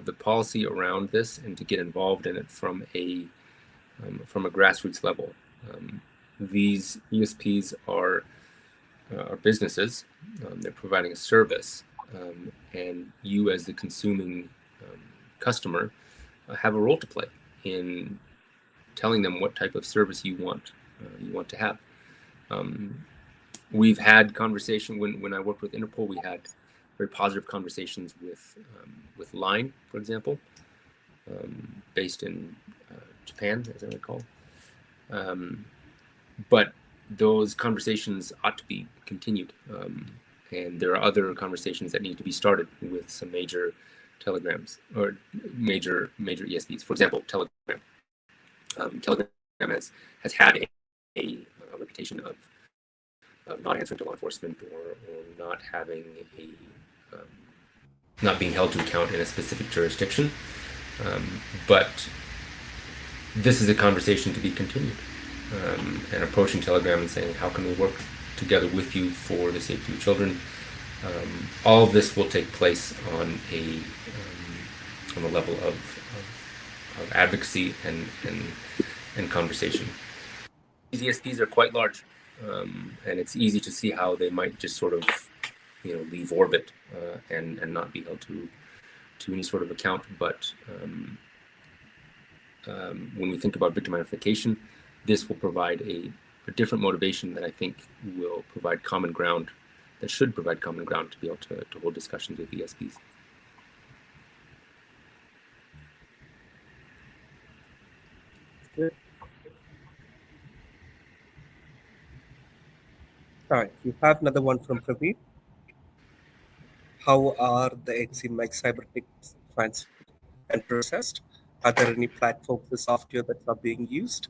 the policy around this and to get involved in it from a grassroots level. These ESPs are businesses. They're providing a service, and you as the consuming customer have a role to play in telling them what type of service you want to have. We've had conversation when I worked with Interpol. We had very positive conversations with Line, for example, based in Japan, as I recall. But those conversations ought to be continued, and there are other conversations that need to be started with some major telegrams or major ESPs. For example, Telegram. Telegram has had a reputation of not answering to law enforcement or not having not being held to account in a specific jurisdiction. But this is a conversation to be continued, and approaching Telegram and saying, how can we work together with you for the safety of children? All of this will take place on the level of advocacy and conversation. These ESPs are quite large, and it's easy to see how they might just sort of, leave orbit and not be held to any sort of account. But when we think about victim identification, this will provide a different motivation that I think will provide common ground, that should provide common ground to be able to hold discussions with ESPs. Good. All right, you have another one from Praveer. How are the NCMEC cyber transferred and processed? Are there any platforms or software that are being used?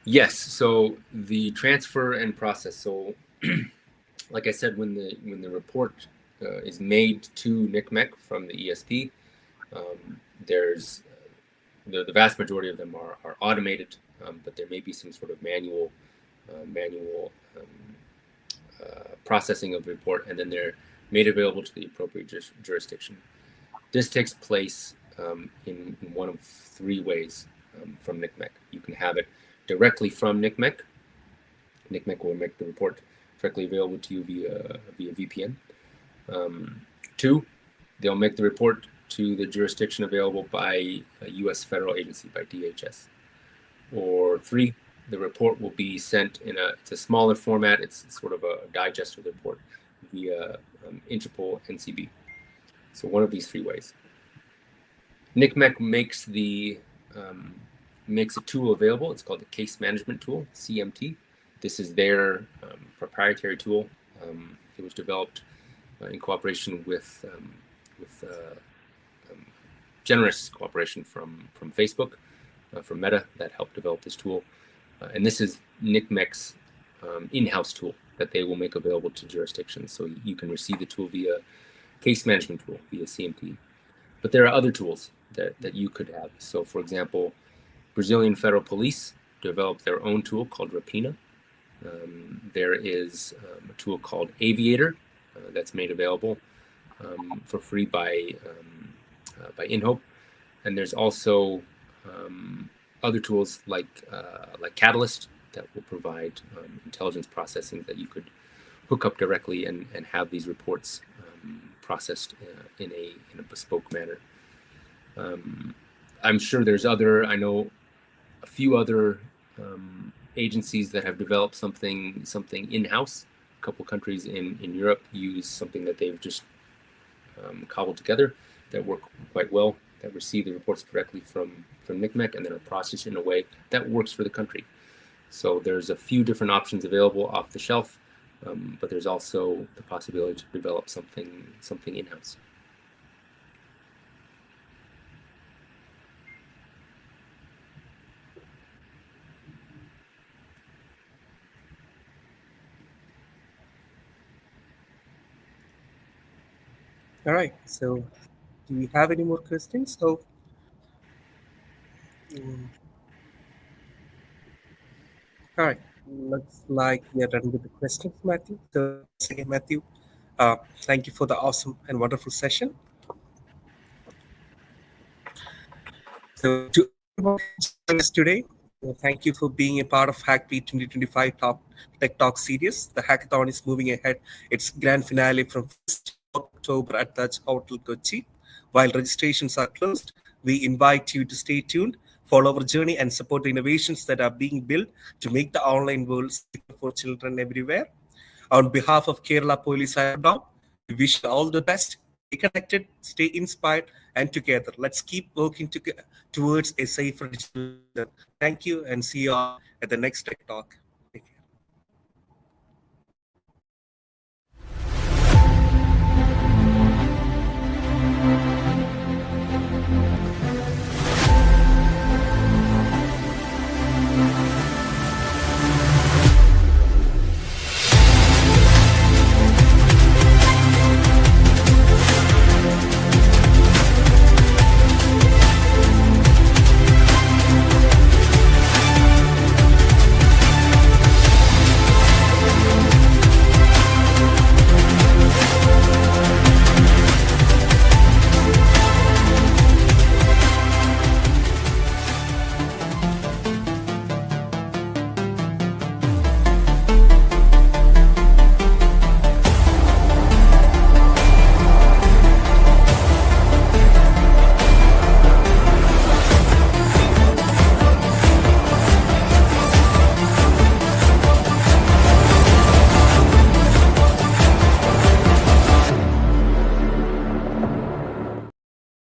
Yes. So the transfer and process. So, like I said, when the report is made to NCMEC from the ESP, there's the vast majority of them are automated, but there may be some sort of manual processing of the report, and then they're made available to the appropriate jurisdiction. This takes place in one of three ways from NCMEC. You can have it directly from NCMEC. NCMEC will make the report directly available to you via VPN. Two, they'll make the report to the jurisdiction available by a U.S. federal agency, by DHS. Or three, the report will be sent it's a smaller format. It's sort of a digest of the report via Interpol NCB. So one of these three ways. NCMEC makes a tool available. It's called the Case Management Tool, CMT. This is their proprietary tool. It was developed in cooperation with generous cooperation from Facebook, from Meta, that helped develop this tool. And this is NCMEC's in-house tool that they will make available to jurisdictions. So you can receive the tool via case management tool, via CMT. But there are other tools that you could have. So for example, Brazilian Federal Police developed their own tool called Rapina. There is a tool called Aviator that's made available for free by InHope. And there's also other tools like Catalyst that will provide intelligence processing that you could hook up directly and have these reports processed in a bespoke manner. I'm sure I know a few other agencies that have developed something in-house. A couple countries in Europe use something that they've just cobbled together that work quite well. that receive the reports directly from NCMEC and then are processed in a way that works for the country. So there's a few different options available off the shelf, but there's also the possibility to develop something in-house. All right. So, do we have any more questions? So, all right. Looks like we are done with the questions, Matthew. So, once again, Matthew, thank you for the awesome and wonderful session. So, to everyone joining us today, thank you for being a part of HACCP 2025 Tech Talk series. The hackathon is moving ahead. Its grand finale from 1st October at Taj Hotel, Kochi. While registrations are closed, we invite you to stay tuned, follow our journey, and support the innovations that are being built to make the online world safer for children everywhere. On behalf of Kerala Police Cyberdome, we wish you all the best. Stay connected, stay inspired, and together, let's keep working towards a safer digital world. Thank you, and see you all at the next Tech Talk.